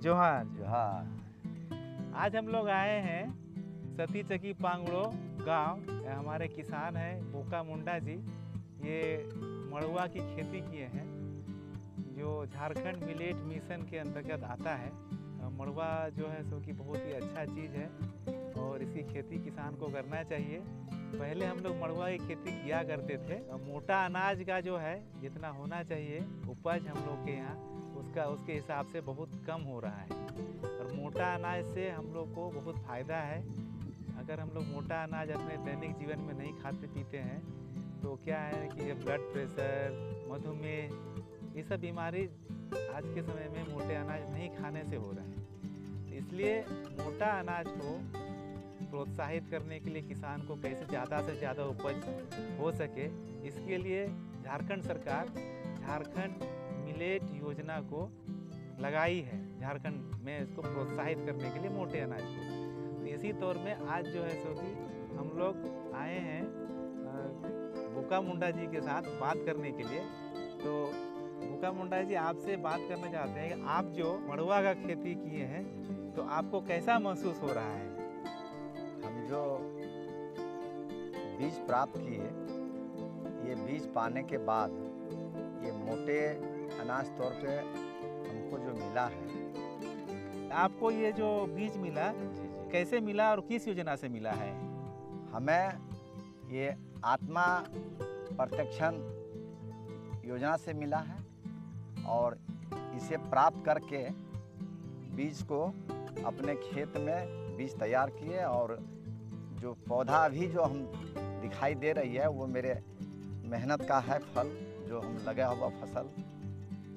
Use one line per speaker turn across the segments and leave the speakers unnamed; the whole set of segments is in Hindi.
जोहार।
जोहार।
आज हम लोग आए हैं सती चकी पांगड़ो गांव। हमारे किसान हैं बोका मुंडा जी। ये मड़ुआ की खेती किए हैं जो झारखंड मिलेट मिशन के अंतर्गत आता है। मड़ुआ जो है सो कि बहुत ही अच्छा चीज़ है और इसकी खेती किसान को करना चाहिए। पहले हम लोग मड़ुआ की खेती किया करते थे। मोटा अनाज का जो है जितना होना चाहिए उपज हम लोग के यहाँ उसके हिसाब से बहुत कम हो रहा है और मोटा अनाज से हम लोग को बहुत फ़ायदा है। अगर हम लोग मोटा अनाज अपने दैनिक जीवन में नहीं खाते पीते हैं तो क्या है कि ये ब्लड प्रेशर, मधुमेह, ये सब बीमारी आज के समय में मोटे अनाज नहीं खाने से हो रहा है। तो इसलिए मोटा अनाज को प्रोत्साहित करने के लिए किसान को कैसे ज़्यादा से ज़्यादा उपज हो सके, इसके लिए झारखंड सरकार झारखंड मिलेट योजना को लगाई है। झारखंड में इसको प्रोत्साहित करने के लिए मोटे अनाज को। तो इसी तौर में आज जो है सो कि हम लोग आए हैं बोका मुंडा जी के साथ बात करने के लिए। तो बोका मुंडा जी आपसे बात करना चाहते हैं कि आप जो मड़ुआ का खेती किए हैं तो आपको कैसा महसूस हो रहा है?
हम जो बीज प्राप्त किए, ये बीज पाने के बाद ये मोटे अनाज तौर पे हमको जो मिला है।
आपको ये जो बीज मिला कैसे मिला और किस योजना से मिला है?
हमें ये आत्मा प्रत्यक्षण योजना से मिला है और इसे प्राप्त करके बीज को अपने खेत में बीज तैयार किए और जो पौधा अभी जो हम दिखाई दे रही है वो मेरे मेहनत का है फल, जो हम लगा हुआ फसल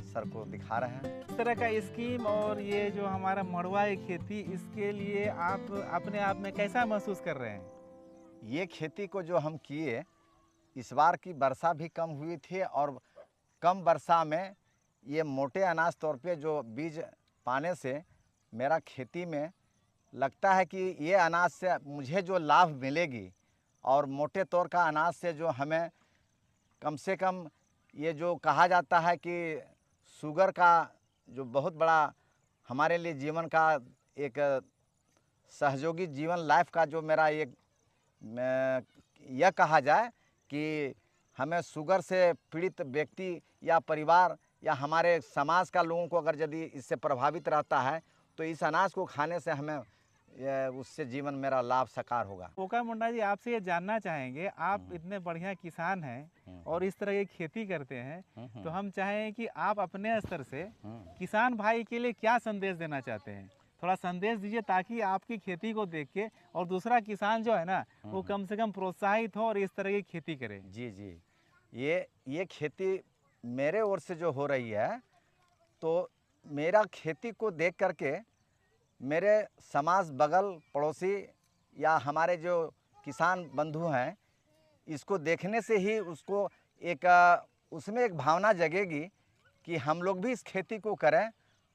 सर को दिखा रहे हैं।
इस तरह का स्कीम और ये जो हमारा मड़ुआ की खेती, इसके लिए आप अपने आप में कैसा महसूस कर रहे हैं?
ये खेती को जो हम किए, इस बार की वर्षा भी कम हुई थी और कम वर्षा में ये मोटे अनाज तौर पे जो बीज पाने से मेरा खेती में लगता है कि ये अनाज से मुझे जो लाभ मिलेगी और मोटे तौर का अनाज से जो हमें कम से कम ये जो कहा जाता है कि शुगर का जो बहुत बड़ा हमारे लिए जीवन का एक सहयोगी जीवन लाइफ का जो मेरा एक यह कहा जाए कि हमें शुगर से पीड़ित व्यक्ति या परिवार या हमारे समाज का लोगों को अगर यदि इससे प्रभावित रहता है तो इस अनाज को खाने से हमें उससे जीवन मेरा लाभ साकार होगा।
बोका मुंडा जी आपसे ये जानना चाहेंगे, आप इतने बढ़िया किसान हैं और इस तरह की खेती करते हैं, तो हम चाहें कि आप अपने स्तर से किसान भाई के लिए क्या संदेश देना चाहते हैं? थोड़ा संदेश दीजिए ताकि आपकी खेती को देख के और दूसरा किसान जो है ना वो कम से कम प्रोत्साहित हो और इस तरह की खेती करे।
जी जी, ये खेती मेरे ओर से जो हो रही है तो मेरा खेती को देख करके मेरे समाज बगल पड़ोसी या हमारे जो किसान बंधु हैं, इसको देखने से ही उसको एक उसमें एक भावना जगेगी कि हम लोग भी इस खेती को करें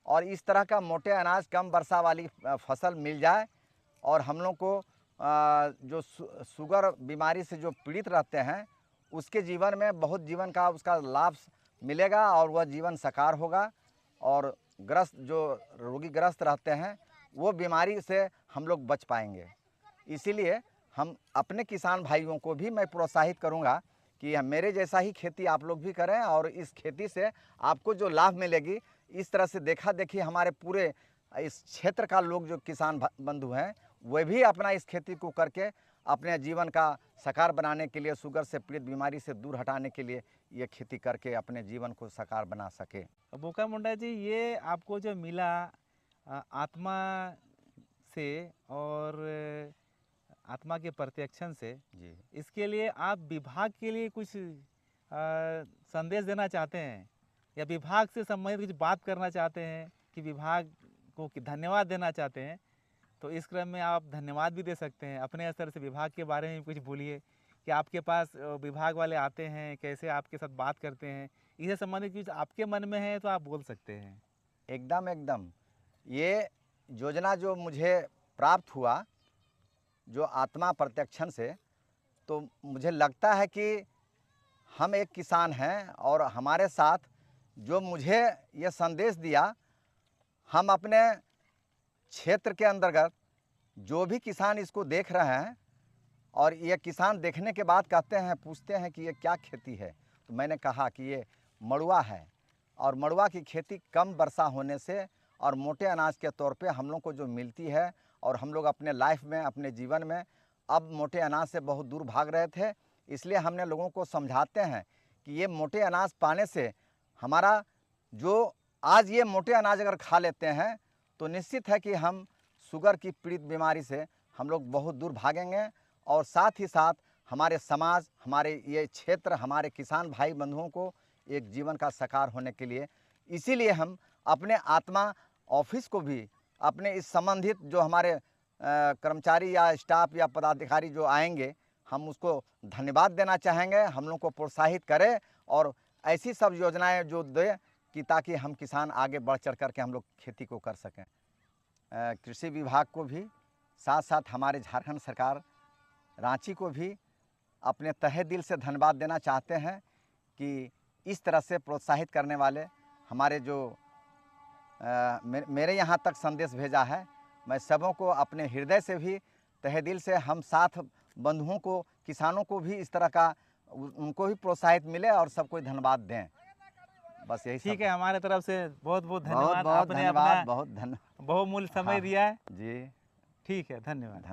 और इस तरह का मोटे अनाज कम वर्षा वाली फसल मिल जाए और हम लोग को जो शुगर बीमारी से जो पीड़ित रहते हैं उसके जीवन में बहुत जीवन का उसका लाभ मिलेगा और वह जीवन साकार होगा और ग्रस्त जो रोगी ग्रस्त रहते हैं वो बीमारी से हम लोग बच पाएंगे। इसीलिए हम अपने किसान भाइयों को भी मैं प्रोत्साहित करूंगा कि मेरे जैसा ही खेती आप लोग भी करें और इस खेती से आपको जो लाभ मिलेगी, इस तरह से देखा देखी हमारे पूरे इस क्षेत्र का लोग जो किसान बंधु हैं वे भी अपना इस खेती को करके अपने जीवन का साकार बनाने के लिए, शुगर से पीड़ित बीमारी से दूर हटाने के लिए ये खेती करके अपने जीवन को साकार बना सके।
बोका मुंडा जी, ये आपको जो मिला आत्मा से और आत्मा के प्रत्यक्षण से
जी,
इसके लिए आप विभाग के लिए कुछ संदेश देना चाहते हैं या विभाग से संबंधित कुछ बात करना चाहते हैं कि विभाग को धन्यवाद देना चाहते हैं, तो इस क्रम में आप धन्यवाद भी दे सकते हैं। अपने स्तर से विभाग के बारे में कुछ बोलिए कि आपके पास विभाग वाले आते हैं, कैसे आपके साथ बात करते हैं, इससे संबंधित कुछ आपके मन में है तो आप बोल सकते हैं।
एकदम ये योजना जो मुझे प्राप्त हुआ जो आत्मा प्रत्यक्षण से, तो मुझे लगता है कि हम एक किसान हैं और हमारे साथ जो मुझे ये संदेश दिया, हम अपने क्षेत्र के अंतर्गत जो भी किसान इसको देख रहे हैं और ये किसान देखने के बाद कहते हैं, पूछते हैं कि ये क्या खेती है, तो मैंने कहा कि ये मड़ुआ है। और मड़ुआ की खेती कम वर्षा होने से और मोटे अनाज के तौर पे हम लोग को जो मिलती है, और हम लोग अपने लाइफ में, अपने जीवन में अब मोटे अनाज से बहुत दूर भाग रहे थे, इसलिए हमने लोगों को समझाते हैं कि ये मोटे अनाज पाने से हमारा जो आज ये मोटे अनाज अगर खा लेते हैं तो निश्चित है कि हम शुगर की पीड़ित बीमारी से हम लोग बहुत दूर भागेंगे, और साथ ही साथ हमारे समाज, हमारे ये क्षेत्र, हमारे किसान भाई बंधुओं को एक जीवन का साकार होने के लिए, इसीलिए हम अपने आत्मा ऑफिस को भी, अपने इस संबंधित जो हमारे कर्मचारी या स्टाफ या पदाधिकारी जो आएंगे, हम उसको धन्यवाद देना चाहेंगे, हम लोग को प्रोत्साहित करें और ऐसी सब योजनाएं जो दें कि ताकि हम किसान आगे बढ़ चढ़ करके हम लोग खेती को कर सकें। कृषि विभाग को भी, साथ साथ हमारे झारखंड सरकार रांची को भी अपने तहे दिल से धन्यवाद देना चाहते हैं कि इस तरह से प्रोत्साहित करने वाले हमारे जो मेरे यहाँ तक संदेश भेजा है। मैं सबों को अपने हृदय से भी, तहे दिल से, हम साथ बंधुओं को, किसानों को भी इस तरह का उनको भी प्रोत्साहित मिले और सबको धन्यवाद दें। बस यही
ठीक है, हमारे तरफ से बहुत बहुत
बहुत
धन्यवाद।
बहुत
आपने
धन्यवाद,
अपना
बहुत धन्यवाद
बहुमूल्य समय दिया है
जी।
ठीक है, धन्यवाद।